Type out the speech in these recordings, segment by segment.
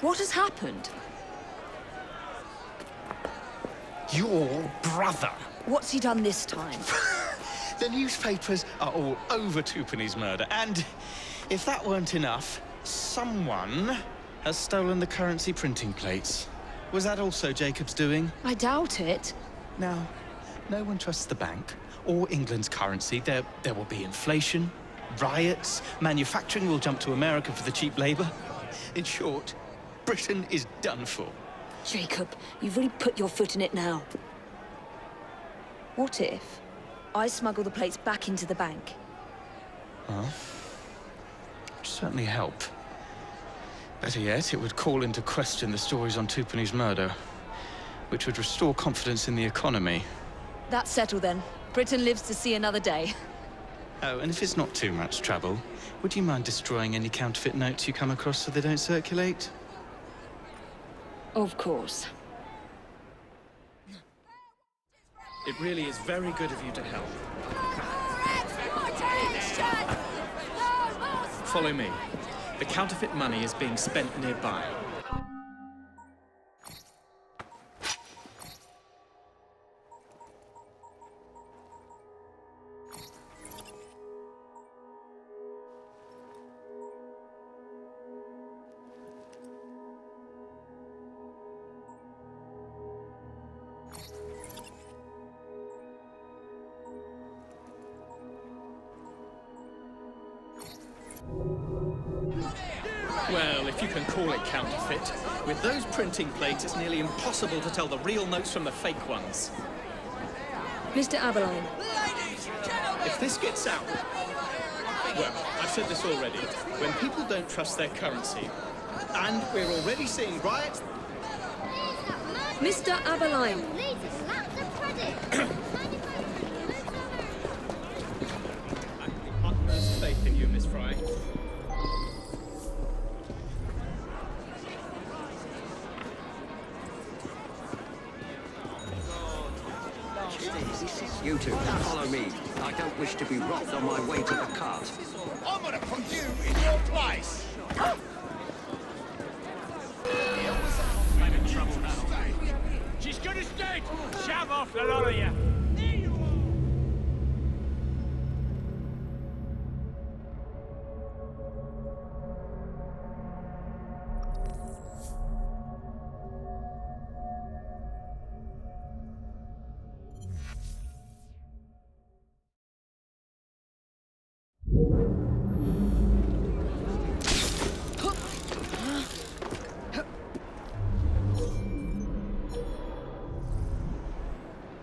What has happened? Your brother. What's he done this time? The newspapers are all over Twopenny's murder, and if that weren't enough, someone has stolen the currency printing plates. Was that also Jacob's doing? I doubt it. Now, no one trusts the bank or England's currency. There will be inflation, riots, manufacturing will jump to America for the cheap labor. In short, Britain is done for. Jacob, you've really put your foot in it now. What if I smuggle the plates back into the bank? Well, it'd certainly help. Better yet, it would call into question the stories on Twopenny's murder, which would restore confidence in the economy. That's settled then. Britain lives to see another day. Oh, and if it's not too much trouble, would you mind destroying any counterfeit notes you come across so they don't circulate? Of course. It really is very good of you to help. Follow me. The counterfeit money is being spent nearby. Well, if you can call it counterfeit, with those printing plates, it's nearly impossible to tell the real notes from the fake ones. Mr. Aberline. If this gets out... Well, I've said this already. When people don't trust their currency, and we're already seeing riots... Mr. Aberline. Utmost faith in you, Miss Fry. You two, follow me. I don't wish to be robbed on my way to the cart. I'm gonna put you in your place! I'm in trouble now. She's gonna stay! Shove off, the lot of you! There you are!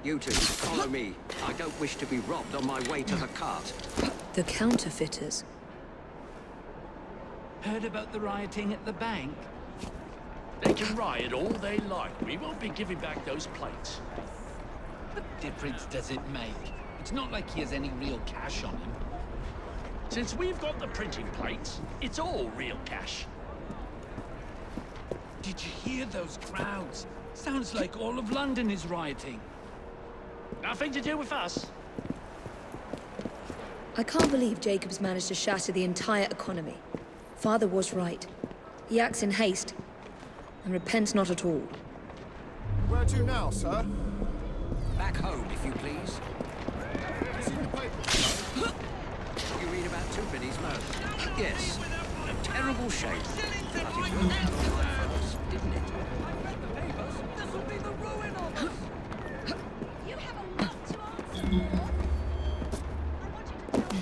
You two, follow me. I don't wish to be robbed on my way to the cart. The counterfeiters. Heard about the rioting at the bank? They can riot all they like. We won't be giving back those plates. What difference does it make? It's not like he has any real cash on him. Since we've got the printing plates, it's all real cash. Did you hear those crowds? Sounds like all of London is rioting. Nothing to do with us. I can't believe Jacob's managed to shatter the entire economy. Father was right. He acts in haste, and repents not at all. Where to now, sir? Back home, if you please. You read about Twopenny's murder? Yes. A terrible shame. But it worked out for us, didn't it? This will be the ruin of us! You have a lot to answer for. I want you to tell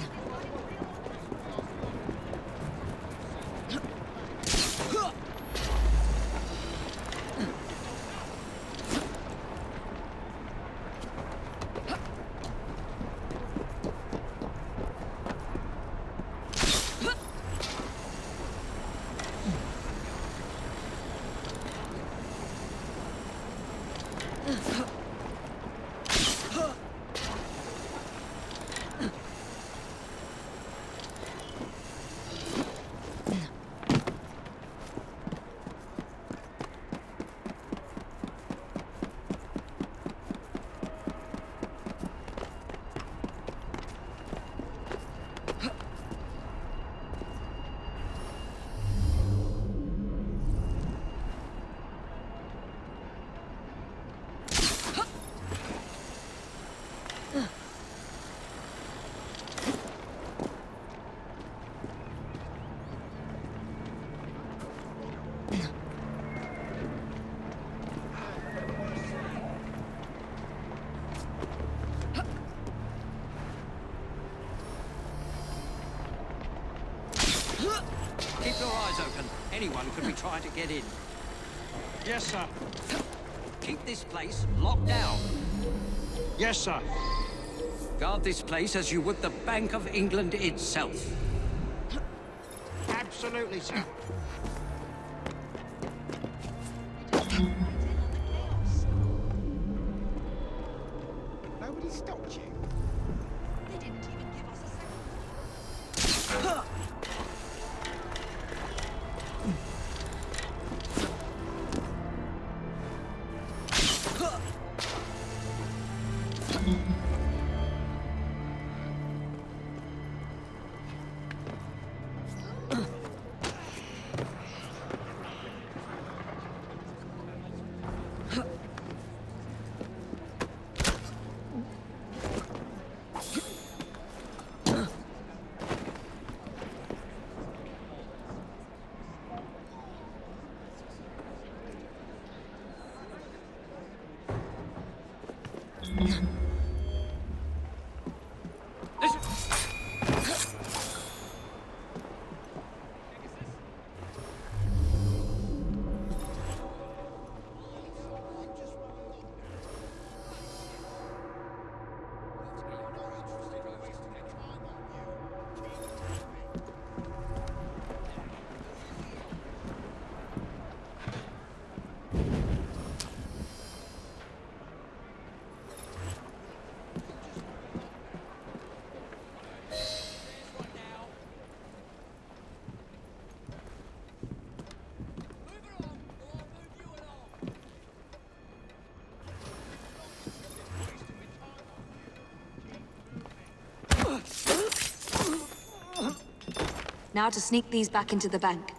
Keep your eyes open. Anyone could be trying to get in. Yes, sir. Keep this place locked down. Yes, sir. Guard this place as you would the Bank of England itself. Absolutely, sir. Nobody stopped you. They didn't even give us a second. Now to sneak these back into the bank.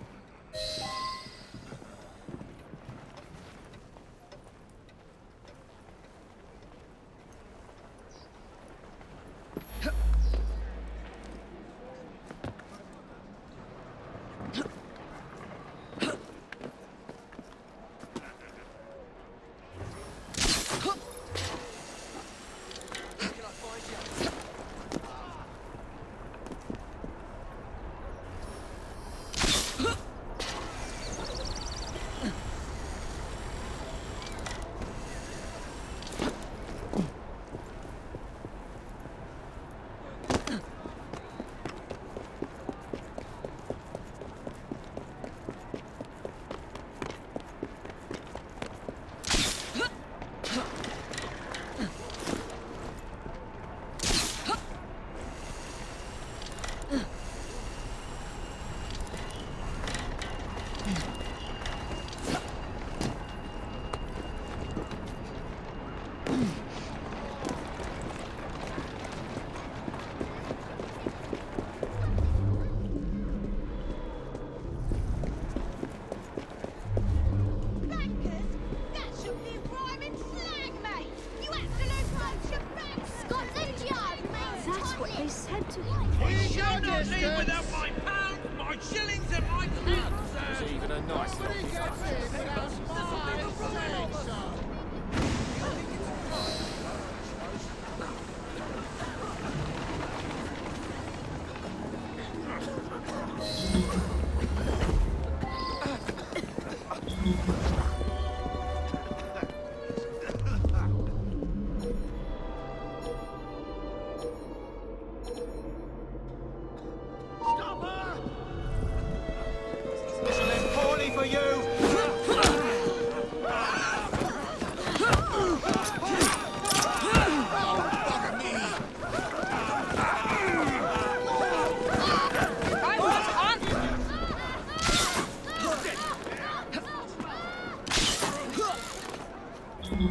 Ladies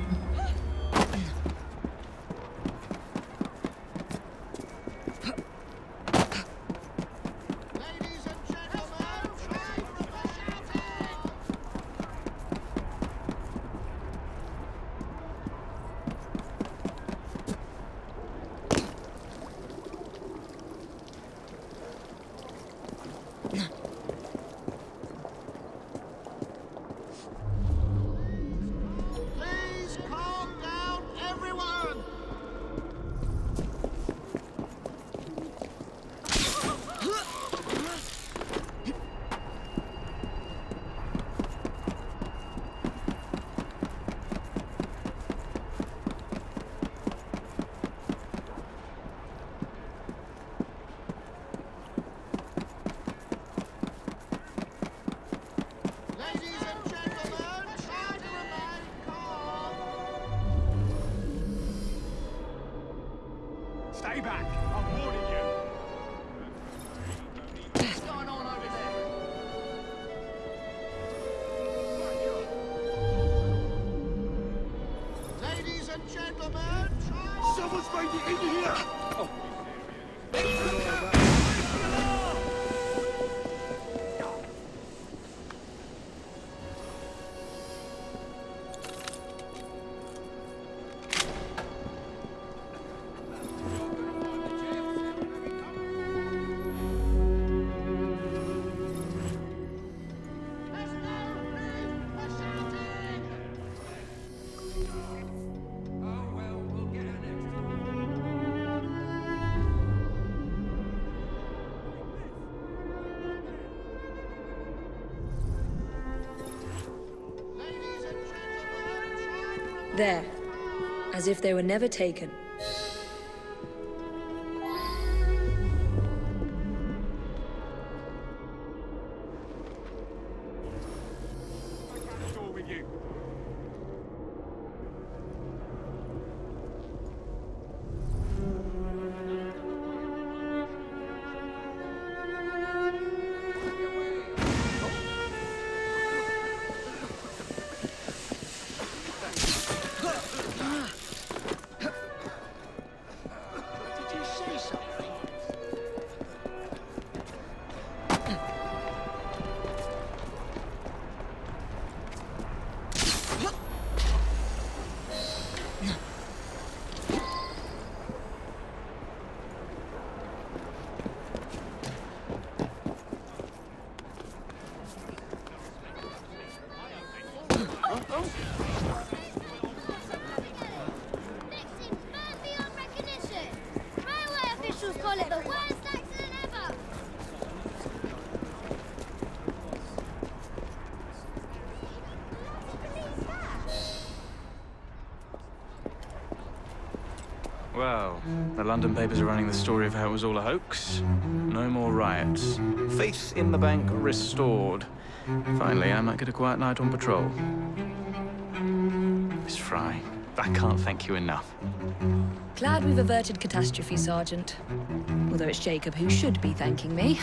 and gentlemen, try to remember shouting! Please calm down, everyone! Ladies and gentlemen, try to remain calm. Stay back. I'm warning you. What's going on over there? Ladies and gentlemen, try. Someone's made it in here. There's no need for shouting. Oh, well, we'll get her next time. Ladies and gentlemen, try to remain There, as if they were never taken. What's all with you? Did you say something? Fixing man beyond recognition. Railway officials call it the worst accident ever. Well, the London papers are running the story of how it was all a hoax. No more riots. Faith in the bank restored. Finally, I might get a quiet night on patrol. Miss Fry, I can't thank you enough. Glad we've averted catastrophe, Sergeant. Although it's Jacob who should be thanking me.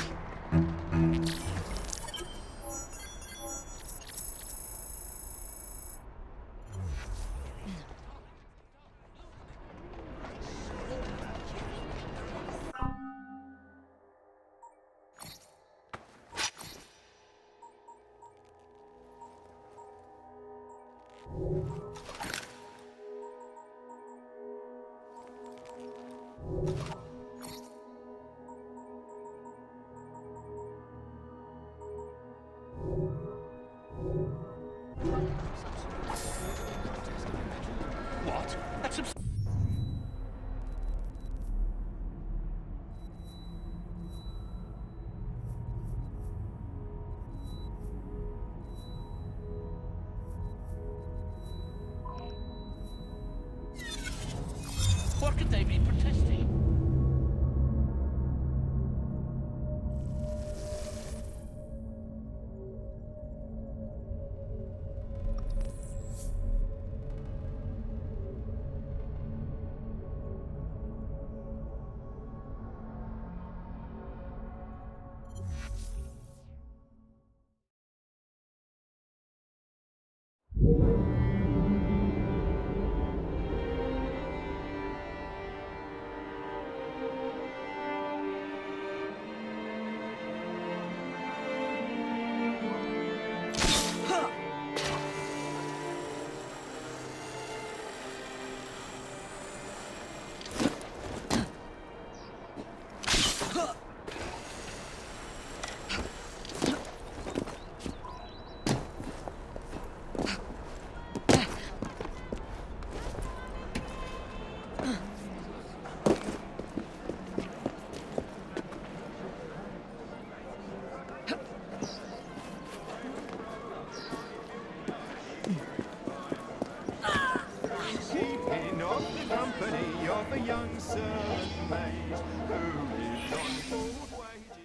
of a young servant maid who lived on board wages.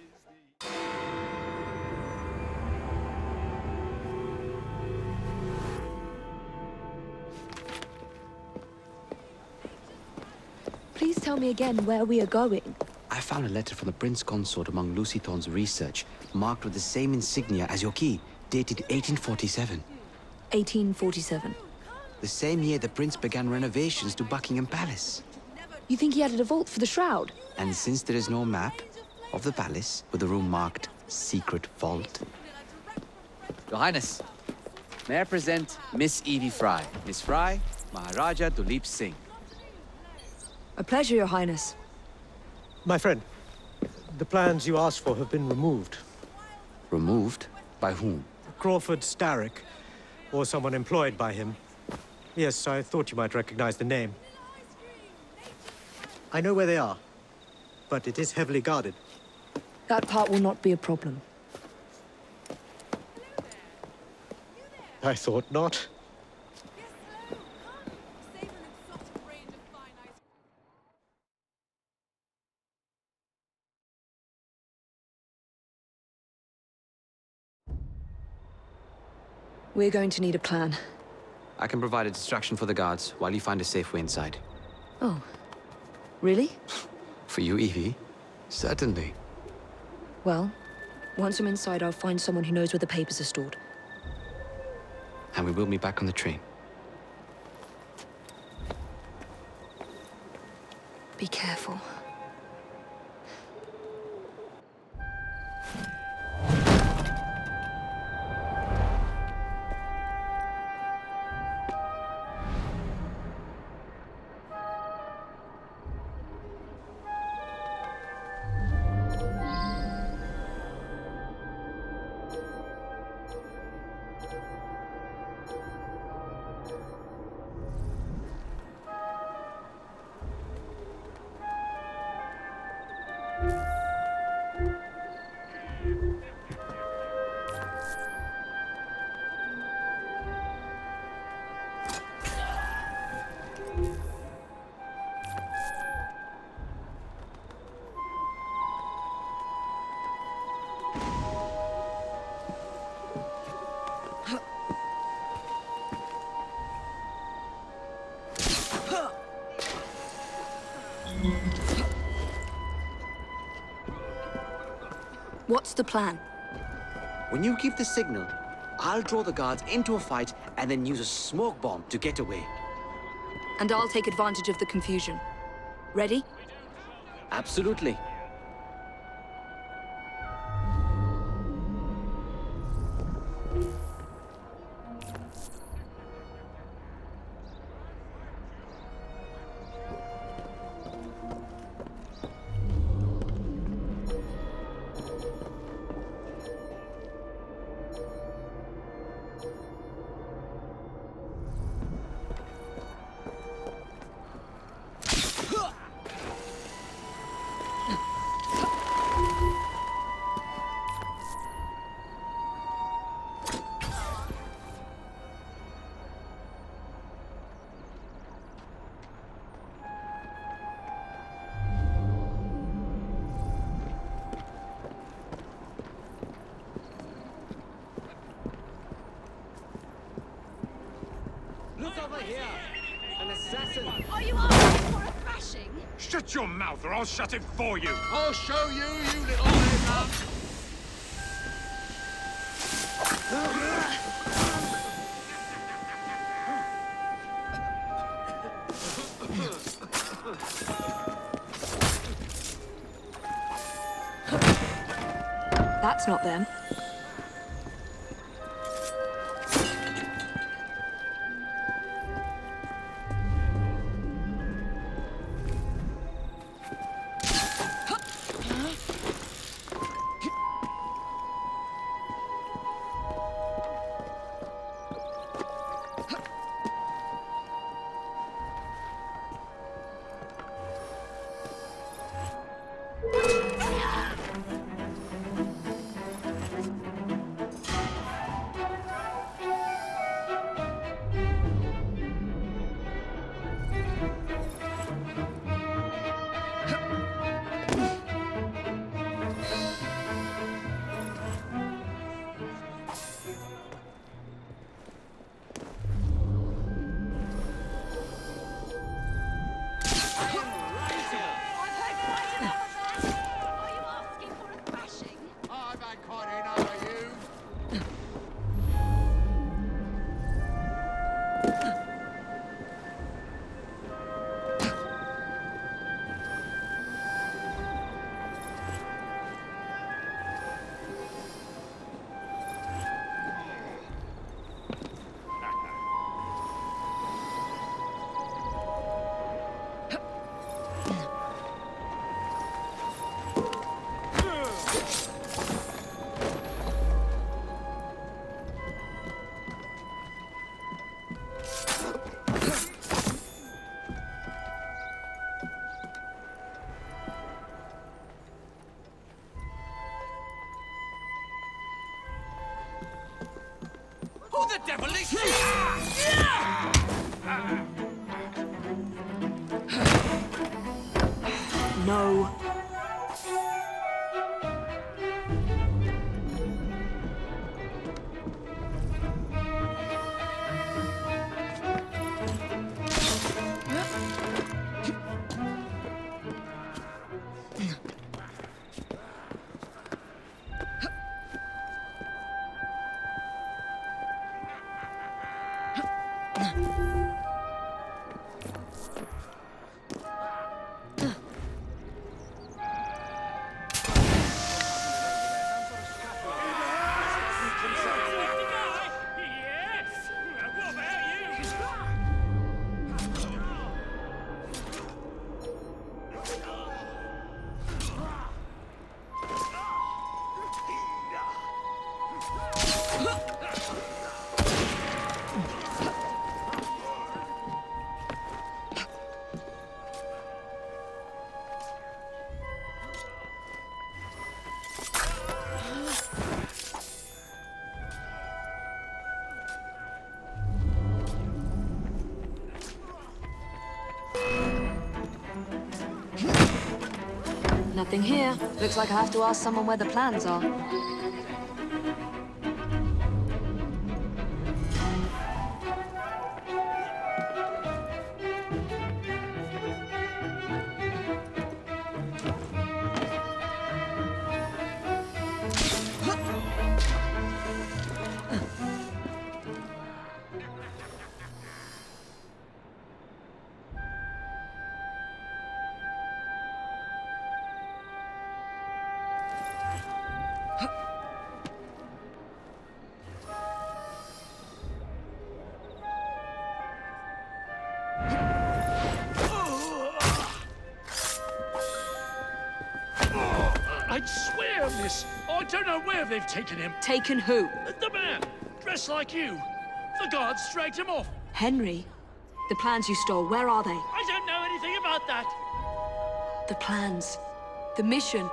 Please tell me again where we are going. I found a letter from the Prince Consort among Lucy Thorne's research, marked with the same insignia as your key, dated 1847. 1847. The same year the Prince began renovations to Buckingham Palace. You think he added a vault for the shroud? And since there is no map of the palace with a room marked Secret Vault... Your Highness, may I present Miss Evie Fry. Miss Fry, Maharaja Duleep Singh. A pleasure, Your Highness. My friend, the plans you asked for have been removed. Removed? By whom? Crawford Starrick, or someone employed by him. Yes, I thought you might recognize the name. I know where they are, but it is heavily guarded. That part will not be a problem. I thought not. We're going to need a plan. I can provide a distraction for the guards while you find a safe way inside. Oh. Really? For you, Evie? Certainly. Well, once I'm inside, I'll find someone who knows where the papers are stored. And we will meet back on the train. Be careful. What's the plan? When you give the signal, I'll draw the guards into a fight and then use a smoke bomb to get away. And I'll take advantage of the confusion. Ready? Absolutely. Look over here! An assassin! Are you asking for a thrashing? Shut your mouth or I'll shut it for you. I'll show you, you little man. That's not them. devilish... No. Nothing here. Looks like I have to ask someone where the plans are. I'd swear, miss, I don't know where they've taken him. Taken who? The man, dressed like you. The guards dragged him off. Henry? The plans you stole, where are they? I don't know anything about that. The plans. The mission.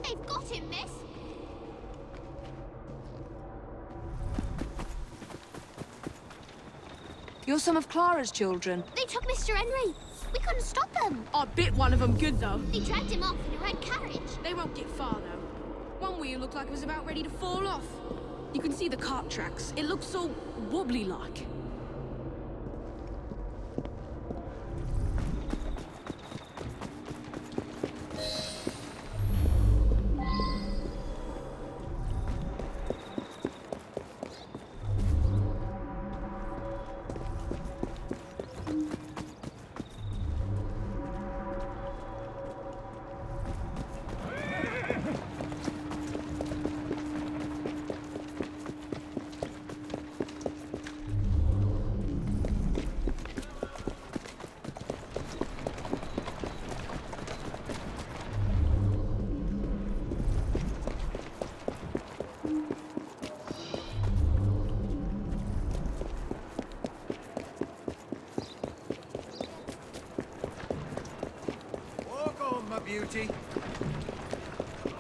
They've got him, miss. You're some of Clara's children. They took Mr. Henry. We couldn't stop them. I bit one of them good, though. They dragged him off in a red carriage. They won't get far, though. One wheel looked like it was about ready to fall off. You can see the cart tracks. It looks so wobbly-like. empty.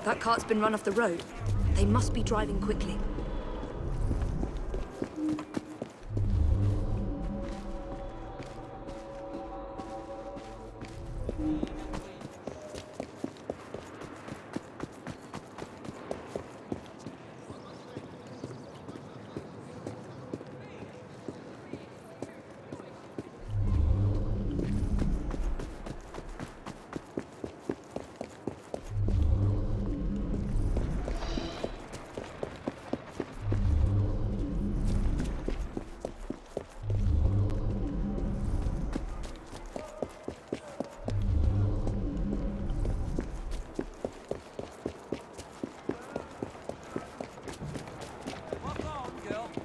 That cart's been run off the road. They must be driving quickly.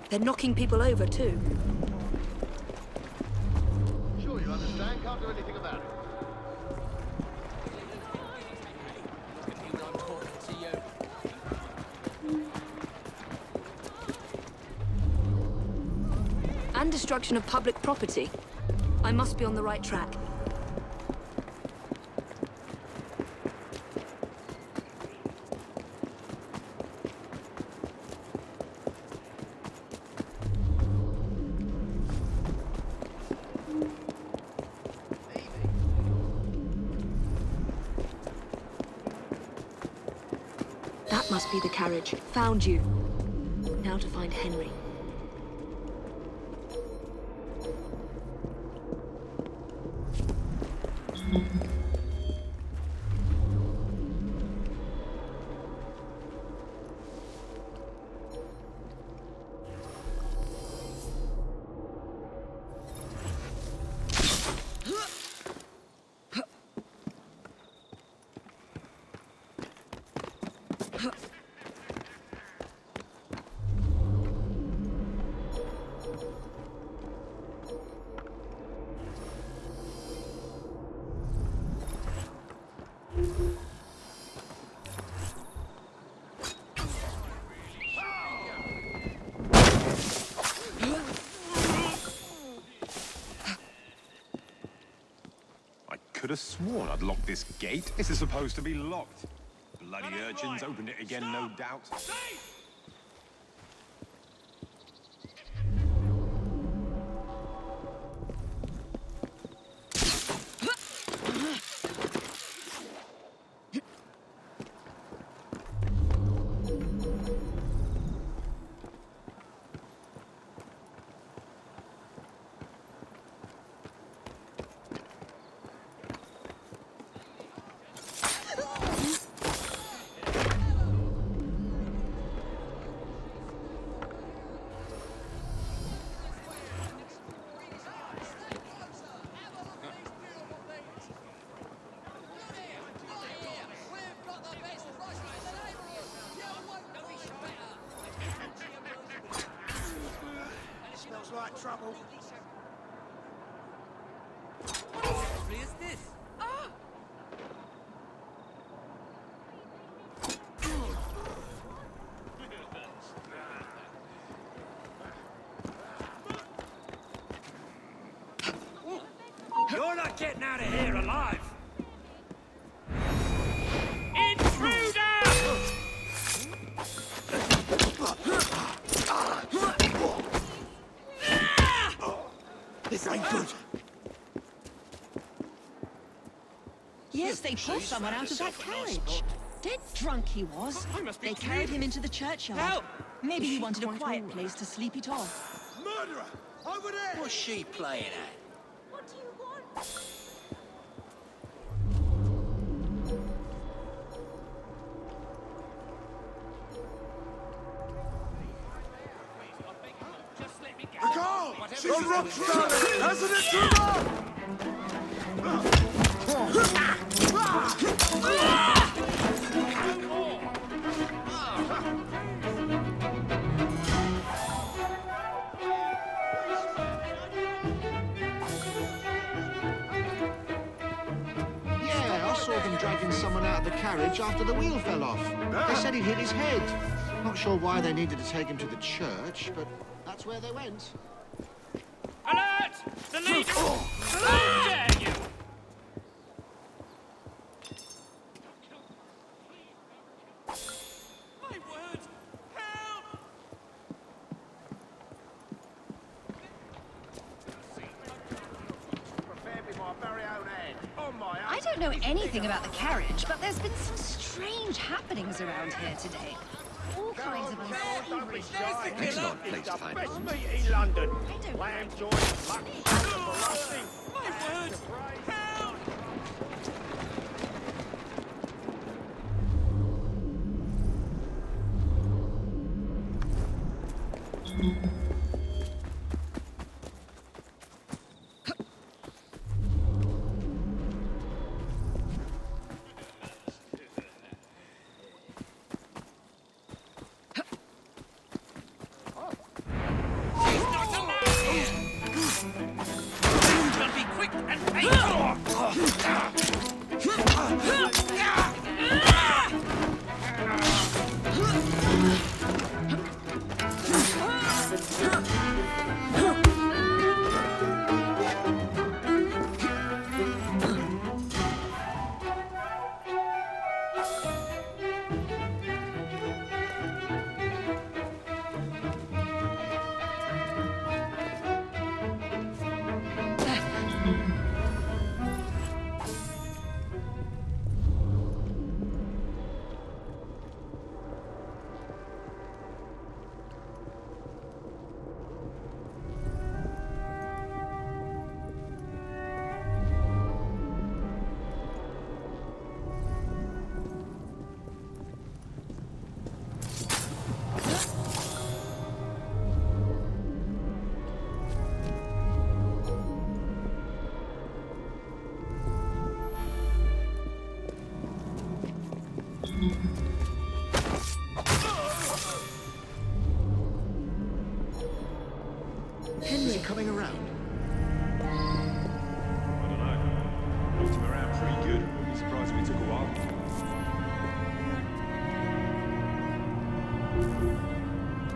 They're knocking people over, too. Sure you understand, can't do anything about it. And destruction of public property. I must be on the right track. That must be the carriage. Found you. Now to find Henry. Could have sworn I'd locked this gate. This is supposed to be locked. Bloody urchins opened it again, no doubt. Smells like trouble. What is this? You're not getting out of here alive! This ain't good. Yes, they pulled someone out of that carriage. Dead drunk he was. They carried him into the churchyard. Help! Maybe he wanted a quiet place to sleep it off. Murderer! Over there! What's she playing at? What do you want? The girl! The rock's done! Hasn't it too long? Yeah, I saw them dragging someone out of the carriage after the wheel fell off. They said he'd hit his head. Not sure why they needed to take him to the church, but that's where they went. Alert! The leader! How dare you! don't know anything about the carriage, but there's been some strange happenings around here today. All kinds of unsavory It's an odd place to find Best one. meat in London. Lamb joint, mutton, frosting. Is he coming around? I don't know. Looked him around pretty good. Wouldn't be surprised if it took a while.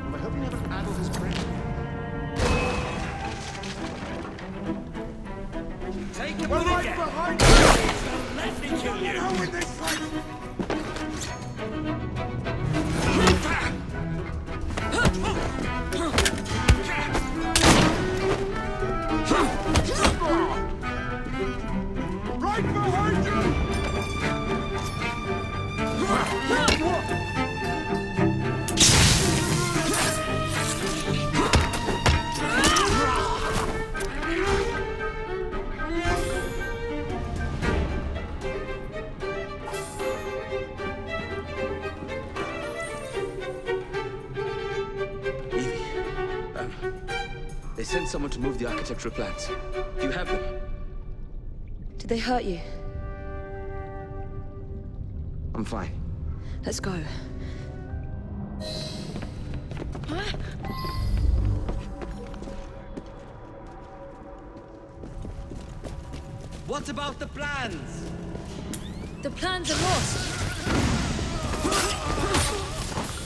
Well, I hope you haven't addled his brain. Take him We're right again. behind you! Let me kill you. Now in this fight! Right behind you! Evie, they sent someone to move the architectural plans. Do you have them? Did they hurt you? I'm fine. Let's go. What about the plans? The plans are lost.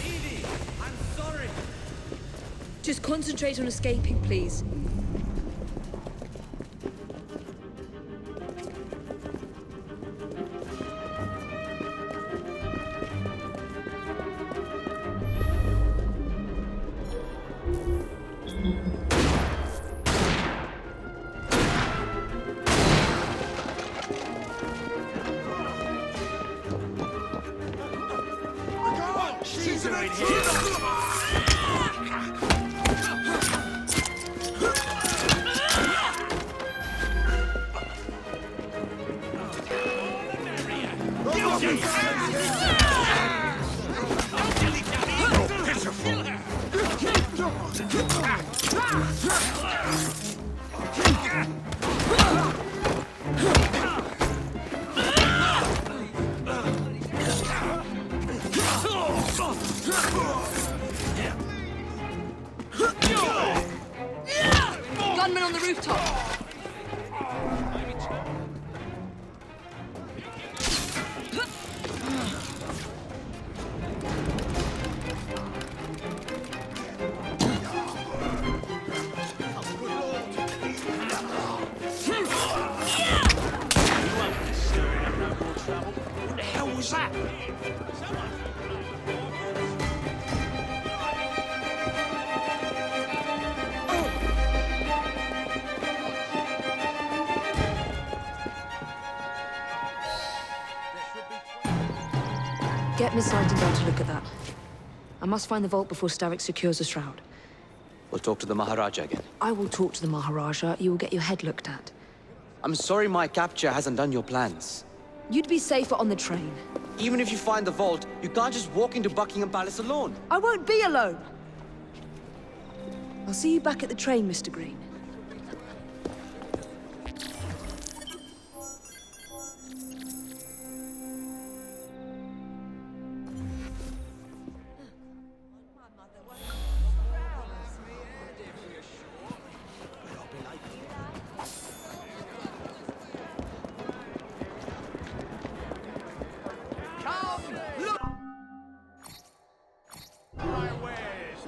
Evie, I'm sorry. Just concentrate on escaping, please. She's right here! Gunman on the rooftop. What the hell was that? Get Miss Sighton down to look at that. I must find the vault before Starrick secures the shroud. We'll talk to the Maharaja again. I will talk to the Maharaja. You will get your head looked at. I'm sorry my capture hasn't done your plans. You'd be safer on the train. Even if you find the vault, you can't just walk into Buckingham Palace alone. I won't be alone! I'll see you back at the train, Mr. Green.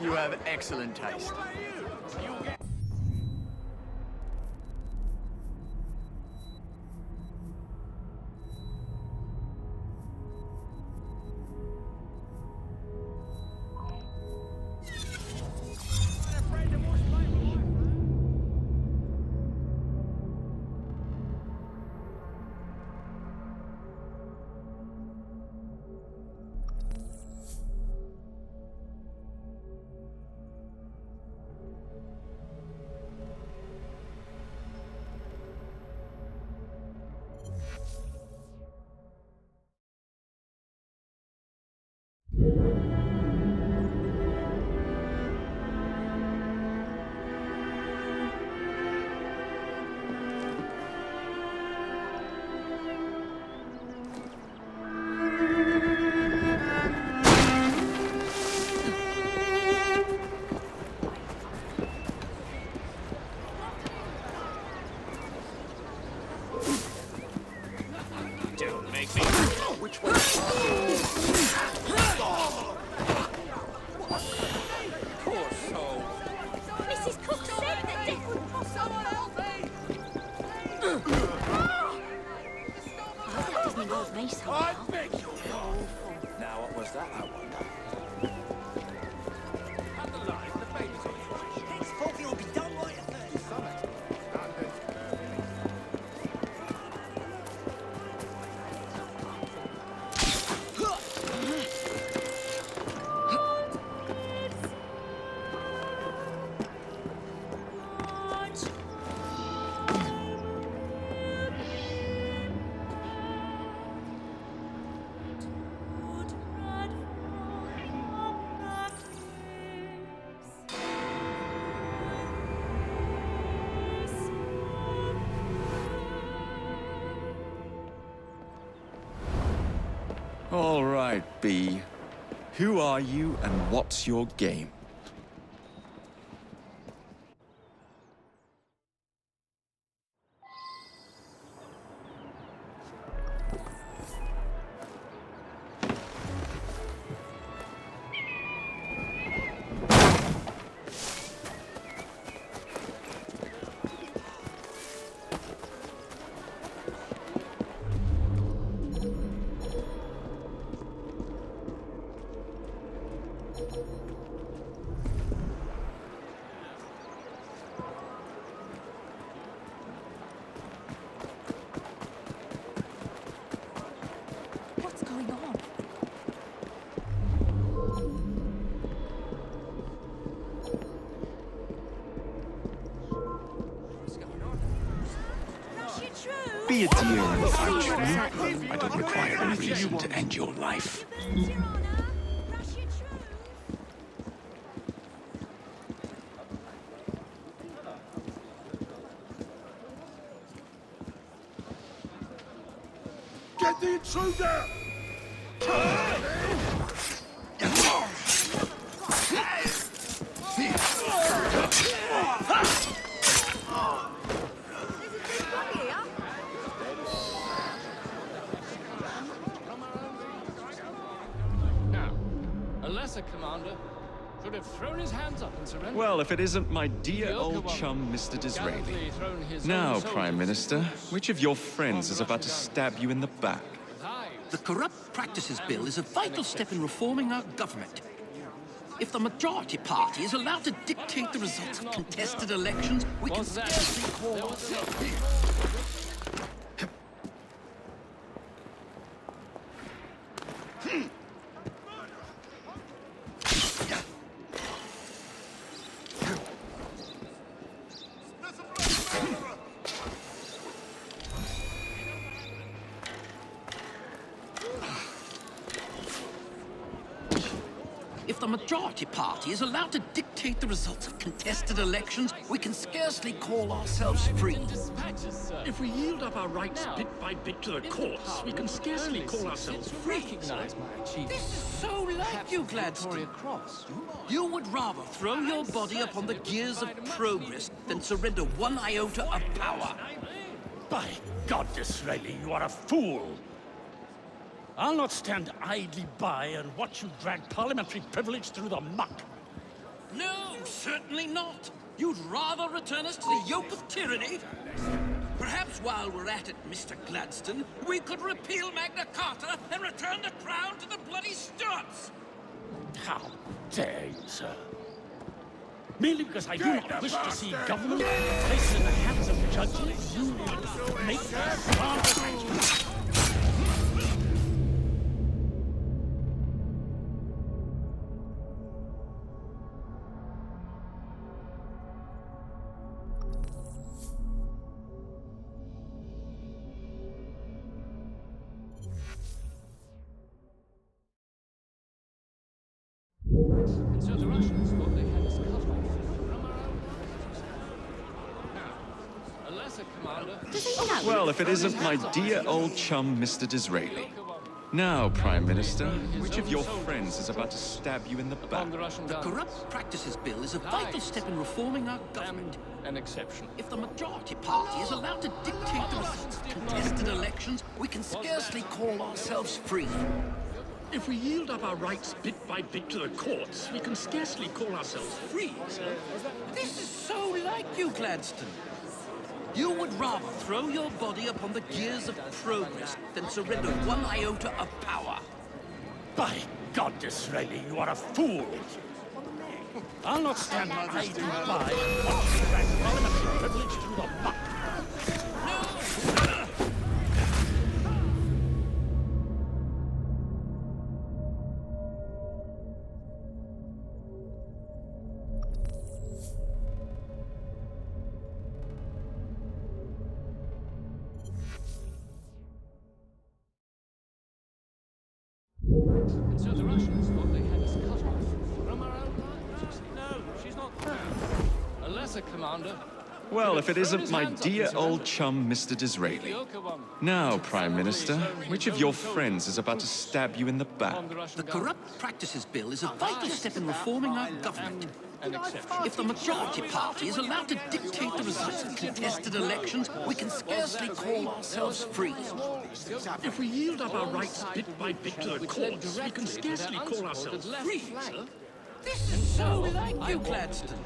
You have excellent taste. Now, what was that, I wonder? All right, B. Who are you and what's your game? What's going on? Be a dear and true. I don't require a reason to end your life. Get the intruder! Now, a lesser commander should have thrown his hands up and surrendered. Well, if it isn't my dear old chum, Mr. Disraeli. Now, Prime Minister, which of your friends is about to stab you in the back? The Corrupt Practices Bill is a vital step in reforming our government. If the majority party is allowed to dictate the results of contested elections, we can scarcely call... If the majority party is allowed to dictate the results of contested elections, we can scarcely call ourselves free. If we yield up our rights bit by bit to the courts, we can scarcely call ourselves free. This is so like you, Gladstone. You would rather throw your body upon the gears of progress than surrender one iota of power. By God, Disraeli, you are a fool! I'll not stand idly by and watch you drag parliamentary privilege through the muck. No, certainly not. You'd rather return us to the yoke of tyranny? Perhaps while we're at it, Mr. Gladstone, we could repeal Magna Carta and return the crown to the bloody Stuarts! How dare you, sir? Merely because I do not wish to see government placed in the hands of judges, you would make this So the Russians thought they had us cut off from our own a lesser commander. Well, if it isn't my dear old chum, Mr. Disraeli. Now, Prime Minister, which of your friends is about to stab you in the back? The Corrupt Practices Bill is a vital step in reforming our government. An exception. If the majority party is allowed to dictate the results of contested elections, we can scarcely call ourselves free. If we yield up our rights bit by bit to the courts, we can scarcely call ourselves free, sir. This is so like you, Gladstone. You would rather throw your body upon the gears of progress than surrender one iota of power. By God, Disraeli, you are a fool! I'll not stand idly by and watch you drag parliamentary privilege through the muck. So the Russians thought they had us cut off from our own lines. No, she's not. A lesser commander. Well, if it isn't my dear old chum, Mr. Disraeli. Now, Prime Minister, which of your friends is about to stab you in the back? The Corrupt Practices Bill is a vital step in reforming our government. If the majority party is allowed to dictate the results of contested elections, we can scarcely call ourselves free. If we yield up our rights bit by bit to the courts, we can scarcely call ourselves free, sir. This is so like you, Gladstone.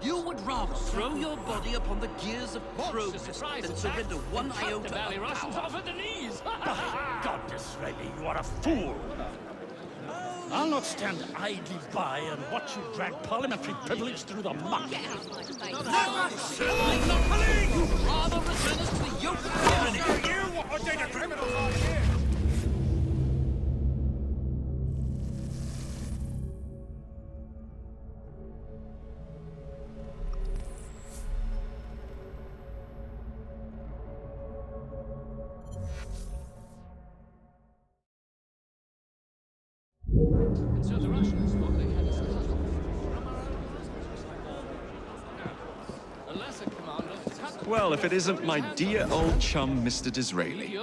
You would rather throw your body upon the gears of progress than surrender one iota of power. By God, Disraeli, you are a fool! I'll not stand idly by and watch you drag parliamentary privilege through the muck. No, certainly not. You'd rather return us to the yoke of tyranny. You ordained criminals are here! So the Russians thought they had us cut off from our own. A lesser commander. Well, if it isn't my dear old chum, Mr. Disraeli.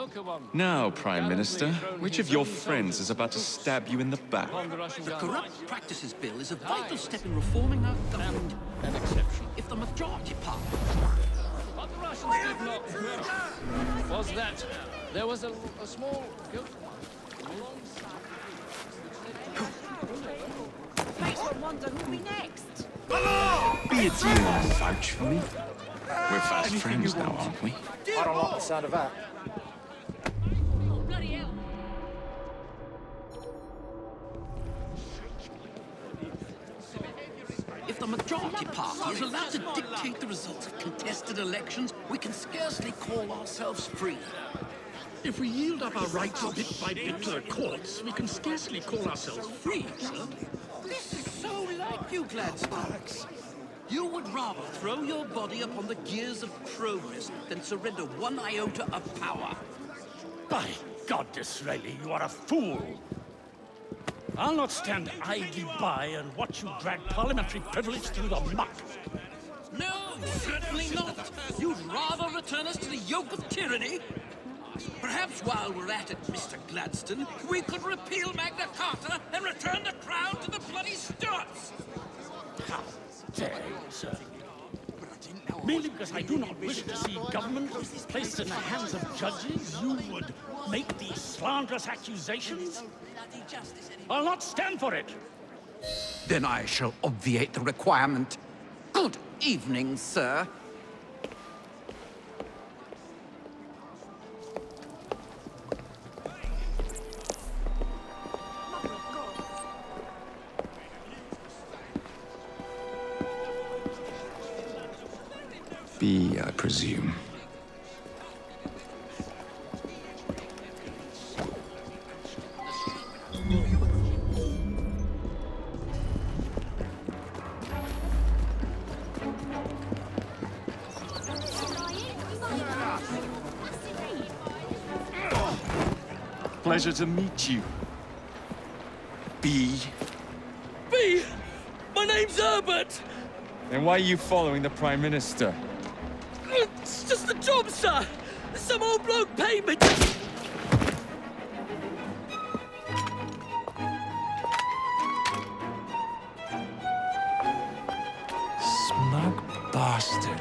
Now, Prime Minister, which of your friends is about to stab you in the back? The Corrupt Practices Bill is a vital step in reforming our government. An exception. If the majority party... What the Russians did not was that there was a small guilt alongside. Makes one wonder who'll be next. Be a dear and vouch for me. We're fast friends now, aren't we? I don't like the sound of that. Oh, bloody hell. If the majority party is allowed to dictate the results of contested elections, we can scarcely call ourselves free. If we yield up our rights bit by bit to the courts, we can scarcely call ourselves free, sir. This is so like you, Gladstone. You would rather throw your body upon the gears of progress than surrender one iota of power. By God, Disraeli, you are a fool! I'll not stand idly by and watch you drag parliamentary privilege through the muck. No, certainly not. You'd rather return us to the yoke of tyranny? Perhaps while we're at it, Mr. Gladstone, we could repeal Magna Carta and return the crown to the bloody Stuarts. How dare you, sir? Merely because I do not wish to see government placed in the hands of judges, you would make these slanderous accusations? I'll not stand for it. Then I shall obviate the requirement. Good evening, sir. B, I presume. Pleasure to meet you. B. B! My name's Herbert! Then why are you following the Prime Minister? It's just a job, sir! Some old bloke paid me. Smug bastard.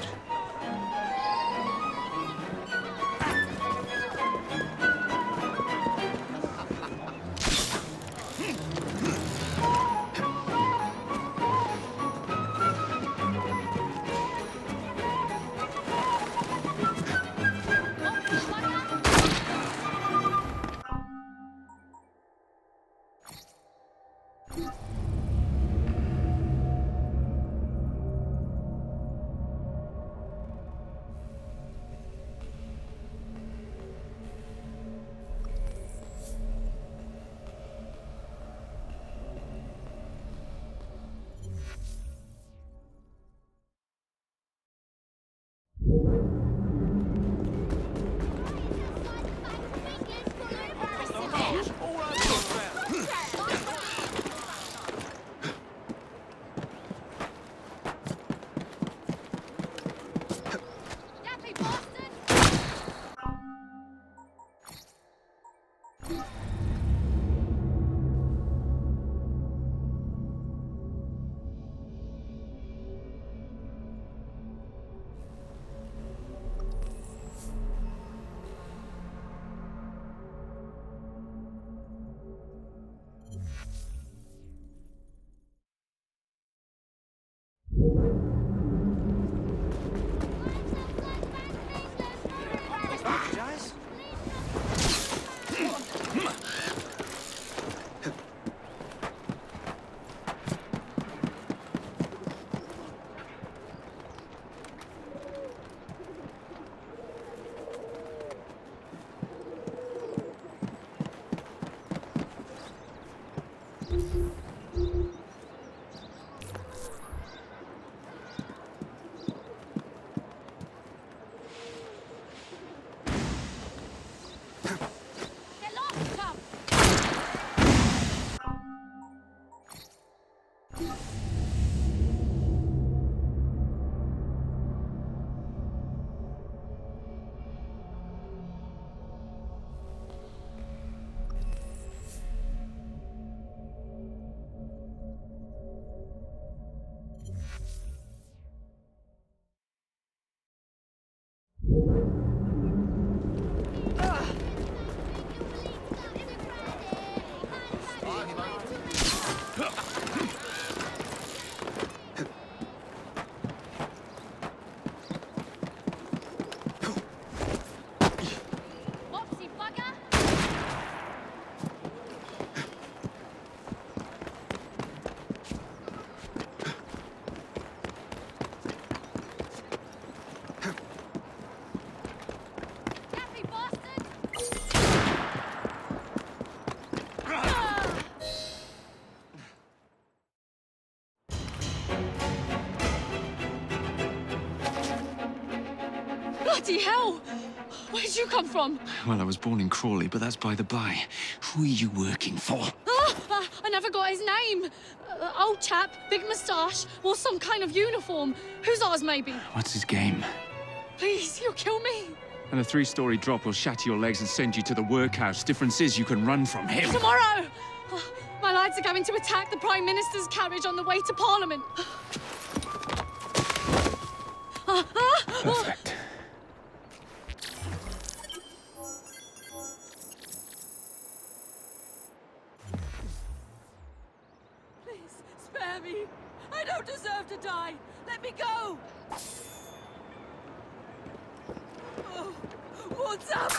Bloody hell! Where'd you come from? Well, I was born in Crawley, but that's by the by. Who are you working for? An never got his name. Old chap, big moustache, or some kind of uniform. Who's ours, maybe? What's his game? Please, you'll kill me. And a 3-story drop will shatter your legs and send you to the workhouse. Difference is you can run from him. Tomorrow! My lads are going to attack the Prime Minister's carriage on the way to Parliament. Perfect. Please, spare me. I don't deserve to die. Let me go. Oh, what's up?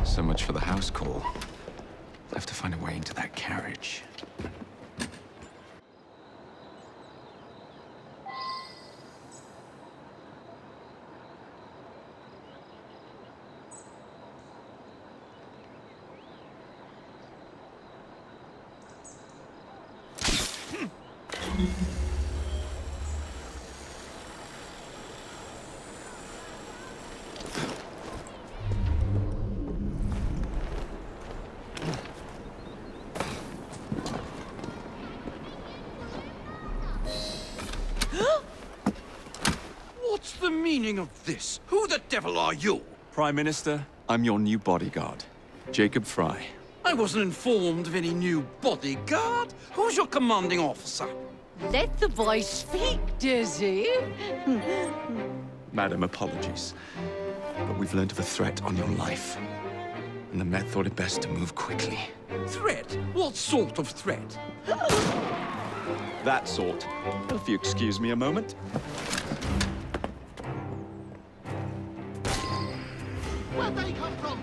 So much for the house call. I'll have to find a way into that carriage. What's the meaning of this? Who the devil are you? Prime Minister, I'm your new bodyguard, Jacob Fry. I wasn't informed of any new bodyguard. Who's your commanding officer? Let the boy speak, Dizzy. Madam, apologies. But we've learned of a threat on your life. And the Met thought it best to move quickly. Threat? What sort of threat? That sort. If you excuse me a moment. Where'd they come from?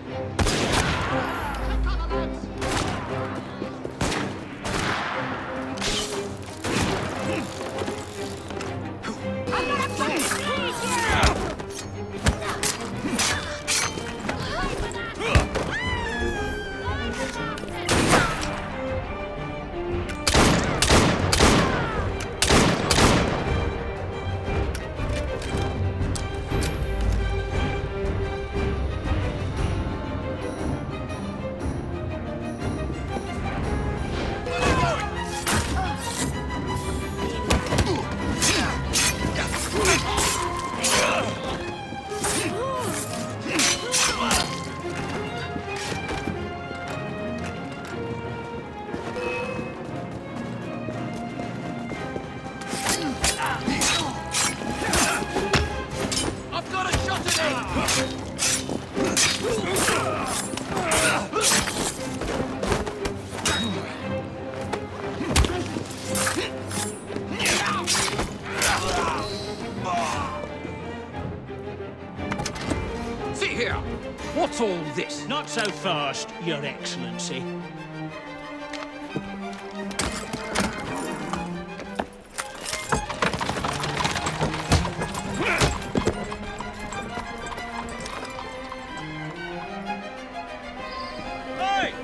here! What's all this? Not so fast, Your Excellency. Hey!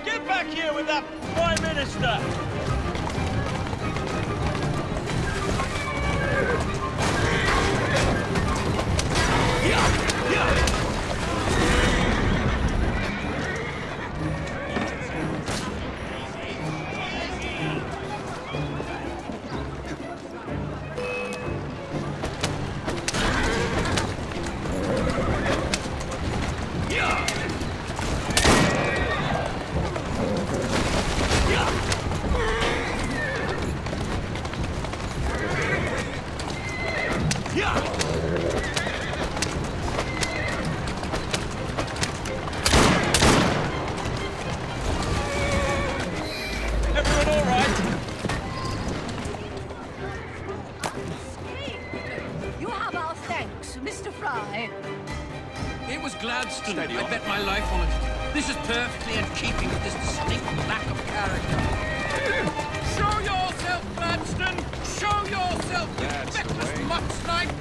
Get back here with that Prime Minister! You have our thanks, Mr. Fry. It was Gladstone. I bet my life on it. This is perfectly in keeping with this distinct lack of character. Show yourself, Gladstone! Show yourself, you feckless mutt-snipe!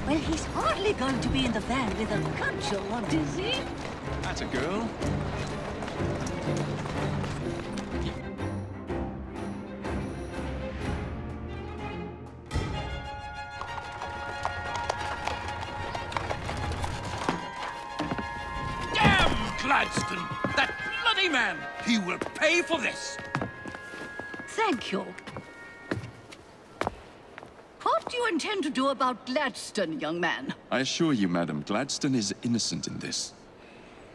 Well, he's hardly going to be in the van with a cudgel, is he? That's a girl. Gladstone! That bloody man! He will pay for this! Thank you. What do you intend to do about Gladstone, young man? I assure you, Madam, Gladstone is innocent in this.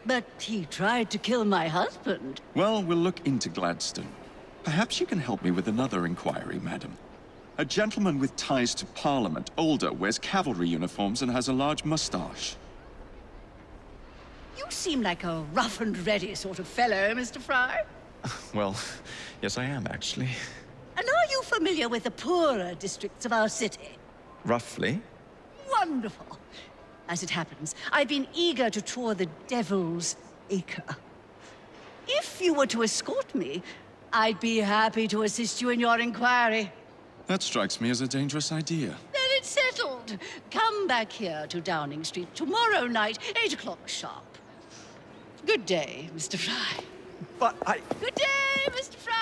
But he tried to kill my husband. Well, we'll look into Gladstone. Perhaps you can help me with another inquiry, Madam. A gentleman with ties to Parliament, older, wears cavalry uniforms and has a large mustache. You seem like a rough and ready sort of fellow, Mr. Fry. Well, yes, I am, actually. And are you familiar with the poorer districts of our city? Roughly. Wonderful. As it happens, I've been eager to tour the Devil's Acre. If you were to escort me, I'd be happy to assist you in your inquiry. That strikes me as a dangerous idea. Then it's settled. Come back here to Downing Street tomorrow night, 8 o'clock sharp. Good day, Mr. Fry. But I... Good day, Mr. Fry!